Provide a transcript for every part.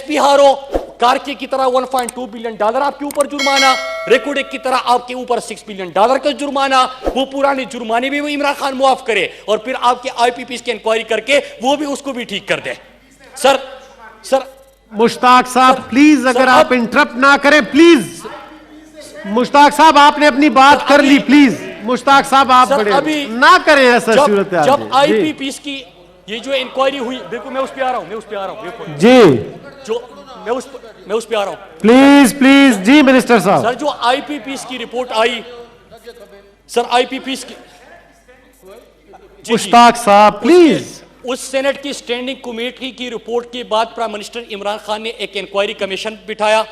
SP हारो, कारके की तरह $1.2 बिलियन आपके ऊपर जुर्माना, रेकोडेक की तरह आपके ऊपर $6 बिलियन का जुर्माना। वो पुराने जुर्माने भी वो इमरान खान मुआफ करे और फिर आपके आईपीपीस की इंक्वायरी करके वो भी उसको भी ठीक कर दे। सर मुश्ताक साहब प्लीज, अगर आप इंटरप्ट ना करें प्लीज। मुश्ताक साहब आपने अपनी बात कर ली, प्लीज मुश्ताक साहब आप बड़े अभी ना करें ऐसा सूरत। जब आईपीपीस की ये जो इंक्वायरी हुई, बिल्कुल मैं उस पे आ रहा हूं, जी जो मैं उस पे आ रहा हूं, प्लीज जी मिनिस्टर साहब। सर जो आईपीपीस की रिपोर्ट आई, सर आईपीपीस की, मुश्ताक साहब प्लीज। उस सेनेट की स्टैंडिंग कमेटी की रिपोर्ट के बाद प्राइम मिनिस्टर इमरान खान ने एक इंक्वायरी कमीशन बिठाया,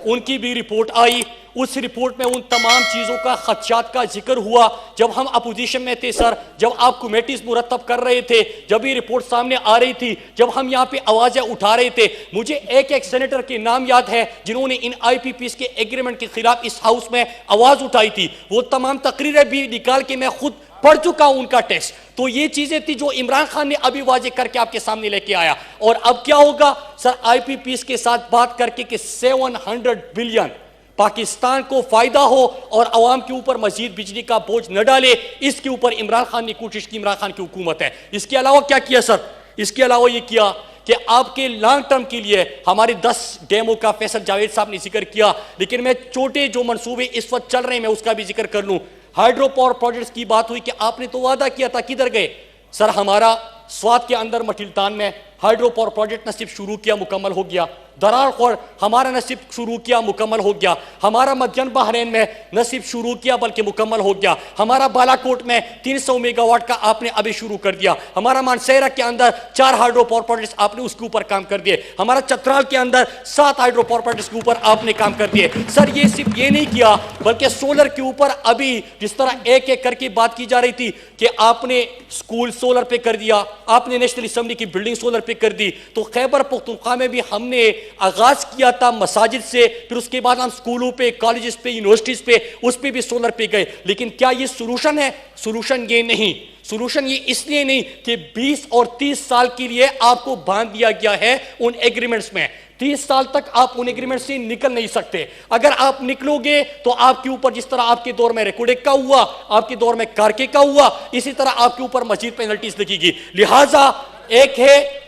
उनकी भी रिपोर्ट आई। उस रिपोर्ट में उन तमाम चीज़ों का खदशात का जिक्र हुआ। जब हम अपोजिशन में थे सर, जब आप कमेटीज मुरतब कर रहे थे, जब ये रिपोर्ट सामने आ रही थी, जब हम यहाँ पे आवाज़ें उठा रहे थे, मुझे एक सेनेटर के नाम याद है जिन्होंने इन आईपीपीस के एग्रीमेंट के खिलाफ इस हाउस में आवाज़ उठाई थी। वो तमाम तकरीरें भी निकाल के मैं खुद पढ़ चुका हूं उनका टेक्स्ट। तो ये चीजें थी जो इमरान खान ने अभी वाजे करके आपके सामने लेके आया। और अब क्या होगा सर, आईपीपीस के साथ बात करके कि 700 बिलियन पाकिस्तान को फायदा हो और अवाम के ऊपर मजीद बिजली का बोझ न डाले, इसके ऊपर इमरान खान ने कोशिश की, इमरान खान की हुकूमत है। इसके अलावा क्या किया सर, इसके अलावा ये किया कि आपके लॉन्ग टर्म के लिए हमारे 10 डैमों का फैसल जावेद साहब ने जिक्र किया, लेकिन मैं छोटे जो मंसूबे इस वक्त चल रहे हैं मैं उसका भी जिक्र कर लूं। हाइड्रो पावर प्रोजेक्ट्स की बात हुई कि आपने तो वादा किया था, किधर गए सर? हमारा स्वाद के अंदर मटिलतान में हाइड्रो पावर प्रोजेक्ट नसीब शुरू किया, मुकम्मल हो गया। दरार खोर हमारा नसीब शुरू किया, मुकम्मल हो गया। हमारा मध्यम बहरैन में नसीब शुरू किया बल्कि मुकम्मल हो गया। हमारा बालाकोट में 300 मेगावाट का आपने अभी शुरू कर दिया। हमारा मानसेरा के अंदर 4 हाइड्रो पावर प्रोजेक्ट्स आपने उसके ऊपर काम कर दिए। हमारा चतराल के अंदर 7 हाइड्रो पावर प्रोजेक्ट्स के ऊपर आपने काम कर दिए। सर ये सिर्फ ये नहीं किया बल्कि सोलर के ऊपर अभी जिस तरह एक एक करके बात की जा रही थी कि आपने स्कूल सोलर पे कर दिया, आपने नेशनल असेंबली की बिल्डिंग सोलर पे कर दी, तो खैबर पख्तूनख्वा में भी हमने आगाज किया था मसाजिद से, फिर उसके बाद हम स्कूलों पे, कॉलेजेस पे, यूनिवर्सिटीज पे, उस पे भी सोलर पे गए। लेकिन क्या ये सोल्यूशन है? सोल्यूशन ये नहीं। सोल्यूशन ये इसलिए नहीं कि 20 और 30 साल के लिए आपको बांध दिया गया है उन एग्रीमेंट्स में। 30 साल तक आप उन एग्रीमेंट से निकल नहीं सकते। अगर आप निकलोगे तो आपके ऊपर जिस तरह आपके दौर में रेकोडेक का हुआ, आपके दौर में कारके का हुआ, इसी तरह आपके ऊपर मजीद पेनल्टीज लगेगी। लिहाजा एक है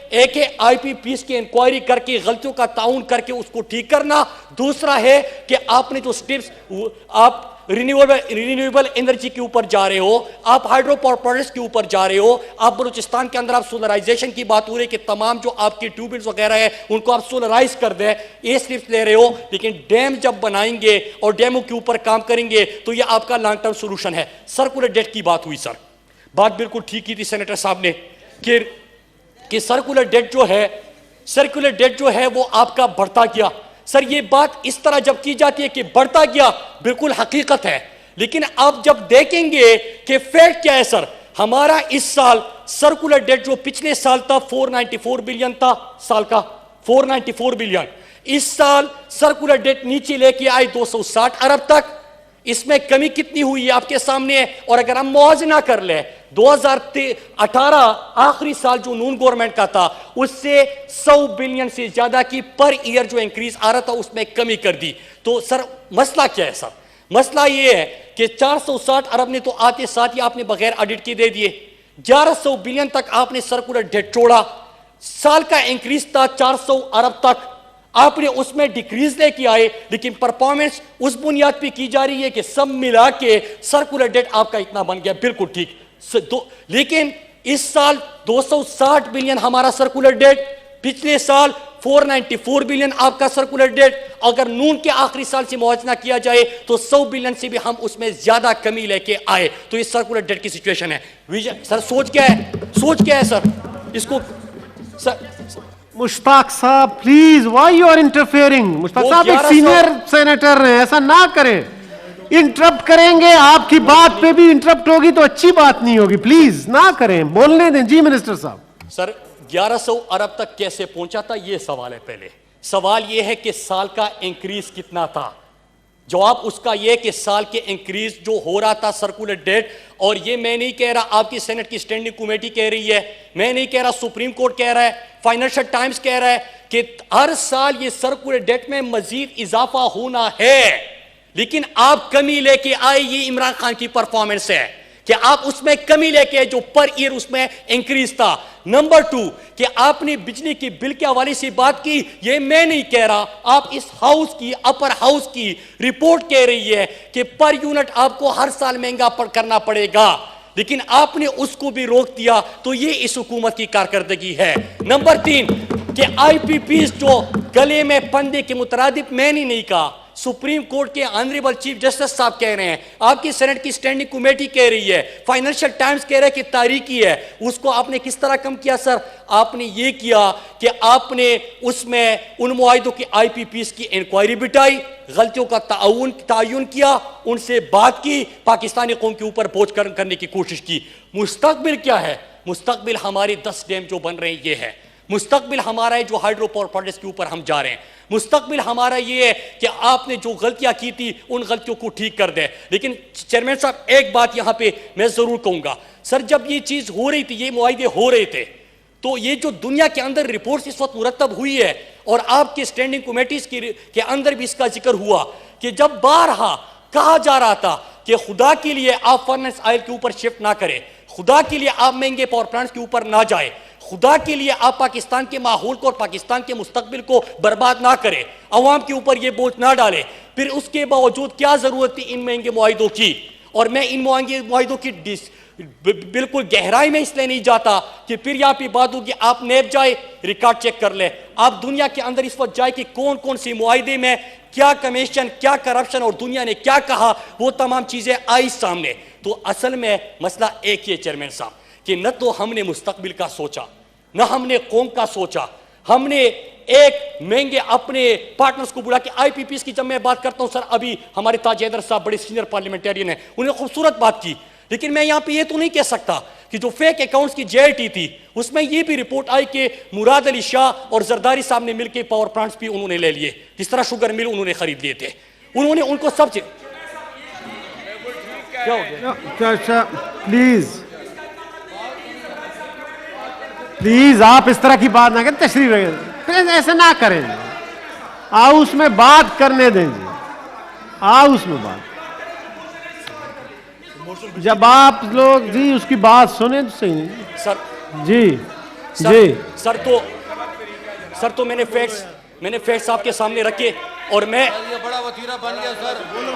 आईपीपीस की इंक्वायरी करके गलतियों का ताउन करके उसको ठीक करना। दूसरा है कि आपने जो स्टेप्स आप रिन्यूएबल एनर्जी के ऊपर जा रहे हो, आप हाइड्रो पावर प्रोजेक्ट्स के ऊपर जा रहे हो, आप बलूचिस्तान के अंदर आप सोलराइजेशन की बात हो रही है कि तमाम जो आपकी ट्यूबवेल्स वगैरह है उनको आप सोलराइज कर दें, ये स्टेप्स ले रहे हो। लेकिन डैम जब बनाएंगे और डैमों के ऊपर काम करेंगे तो ये आपका लॉन्ग टर्म सोल्यूशन है। सर्कुलर डेट की बात हुई सर, बात बिल्कुल ठीक की थी सेनेटर साहब ने कि सर्कुलर डेट जो है वो आपका बढ़ता गया। सर ये बात इस तरह जब की जाती है कि बढ़ता गया, बिल्कुल हकीकत है, लेकिन आप जब देखेंगे कि फैक्ट क्या है सर, हमारा इस साल सर्कुलर डेट जो पिछले साल था 494 बिलियन था, साल का 494 बिलियन, इस साल सर्कुलर डेट नीचे लेके आए 260 अरब तक। इसमें कमी कितनी हुई है आपके सामने है। और अगर हम मुआवजा कर ले 2018 आखिरी साल जो नून गवर्नमेंट का था, उससे 100 बिलियन से ज्यादा की पर ईयर जो इंक्रीज आ रहा था उसमें कमी कर दी। तो सर मसला क्या है सर? मसला ये है कि 460 अरब ने तो आते साथ ही आपने बगैर ऑडिट के दे दिए। 1100 बिलियन तक आपने सर्कुलर डेट छोड़ा। साल का इंक्रीज था 400 अरब तक, आपने उसमें डिक्रीज लेके आए, लेकिन परफॉर्मेंस उस बुनियाद पे की जा रही है कि सब मिला के सर्कुलर डेट आपका इतना बन गया, बिल्कुल ठीक। लेकिन इस साल 260 बिलियन हमारा सर्कुलर डेट, पिछले साल 494 बिलियन आपका सर्कुलर डेट। अगर नून के आखिरी साल से मुआवजा किया जाए तो 100 बिलियन से भी हम उसमें ज्यादा कमी लेके आए। तो ये सर्कुलर डेट की सिचुएशन है। सर सोच क्या है सर इसको सर? मुश्ताक साहब please, why you are interfering? Mushtaq साहब एक सीनियर सेनेटर हैं, ऐसा ना करें। इंटरप्ट करेंगे, आपकी बात पे भी इंटरप्ट होगी तो अच्छी बात नहीं होगी। प्लीज ना करें, बोलने दें। जी मिनिस्टर साहब। सर 1100 अरब तक कैसे पहुंचा था, यह सवाल है। पहले सवाल यह है कि साल का इंक्रीज कितना था। जवाब उसका यह कि साल के इंक्रीज जो हो रहा था सर्कुलर डेट, और ये मैं नहीं कह रहा, आपकी सेनेट की स्टैंडिंग कमेटी कह रही है, मैं नहीं कह रहा, सुप्रीम कोर्ट कह रहा है, फाइनेंशियल टाइम्स कह रहा है कि हर साल ये सर्कुलर डेट में मजीद इजाफा होना है, लेकिन आप कमी लेके आए, ये इमरान खान की परफॉर्मेंस है कि आप उसमें कमी लेके जो पर ईयर उसमें इंक्रीज था। नंबर 2 कि आपने बिजली की बिल के हवाले से बात की, ये मैं नहीं कह रहा, आप इस हाउस की, अपर हाउस की रिपोर्ट कह रही है कि पर यूनिट आपको हर साल महंगा करना पड़ेगा, लेकिन आपने उसको भी रोक दिया। तो ये इस हुकूमत की कारकर्दगी है। नंबर 3 कि आईपीपीस जो गले में फंदे के मुतरादिफ, मैंने नहीं कहा, सुप्रीम कोर्ट के ऑनरेबल चीफ जस्टिस साहब कह रहे हैं, आपकी सेनेट की स्टैंडिंग कमेटी कह रही है, फाइनेंशियल टाइम्स कह रहा है कि तारीखी है। उसको आपने किस तरह कम किया सर? आपने ये किया कि आपने उसमें उन मुआहिदों की आईपीपीस की इंक्वायरी बिठाई, गलतियों का तायुन किया, उनसे बात की, पाकिस्तानी कौम के ऊपर बोझ करने की कोशिश की। मुस्तकबिल क्या है? मुस्तकबिल हमारे 10 डैम जो बन रहे हैं ये है, मुस्तकबिल हमारा है जो हाइड्रो पावर प्रोजेक्ट्स के ऊपर हम जा रहे हैं, मुस्तकबिल हमारा ये है कि आपने जो गलतियां की थी उन गलतियों को ठीक कर दे। लेकिन चेयरमैन साहब एक बात यहां पे मैं जरूर कहूंगा, सर जब ये चीज हो रही थी, ये मुआहिदे हो रहे थे, तो ये जो दुनिया के अंदर रिपोर्ट्स इस वक्त मुरतब हुई है और आपके स्टैंडिंग कमेटीज के अंदर भी इसका जिक्र हुआ कि जब बारहा कहा जा रहा था कि खुदा के लिए आप फर्नेस ऑयल के ऊपर शिफ्ट ना करें, खुदा के लिए आप महंगे पावर प्लांट्स के ऊपर ना जाए, खुदा के लिए आप पाकिस्तान के माहौल को और पाकिस्तान के मुस्तकबिल को बर्बाद ना करें, अवाम के ऊपर ये बोझ ना डालें, फिर उसके बावजूद क्या जरूरत थी इन महंगे मुआहिदों की? और मैं इन महंगे मुआहिदों की बिल्कुल गहराई में इसलिए नहीं जाता कि फिर यहाँ पे बात होगी, आप नेप जाए रिकॉर्ड चेक कर ले, आप दुनिया के अंदर इस वक्त जाए कि कौन कौन सी मुआहिदे में क्या कमीशन, क्या करप्शन और दुनिया ने क्या कहा, वो तमाम चीजें आई सामने। तो असल में मसला एक ही है चेयरमैन साहब कि न तो हमने मुस्तकबिल का सोचा, न हमने कौम का सोचा, हमने एक महंगे अपने पार्टनर्स को बुला के आईपीपीएस की, जब मैं बात करता हूं सर, अभी हमारे ताज हैदर साहब बड़े सीनियर पार्लियामेंटेरियन हैं, उन्होंने खूबसूरत बात की, लेकिन मैं यहां पे ये तो नहीं कह सकता कि जो फेक अकाउंट्स की जेआईटी थी उसमें ये भी रिपोर्ट आई कि मुराद अली शाह और जरदारी साहब ने मिलकर पावर प्लांट्स भी उन्होंने ले लिए, जिस तरह शुगर मिल उन्होंने खरीद लिए थे, उन्होंने उनको सब चीज। क्या हो गया? प्लीज आप इस तरह की बात ना करें, तशरीफ रखें, ऐसे ना करें, आओ उसमें बात करने दें जी, आओ उसमें बात, जब आप लोग जी उसकी बात सुने तो सही नहीं सर। जी सर, जी सर तो मैंने फैक्ट्स आपके सामने रखे और मैं ये बड़ा वतीरा बन गया सर, बोलो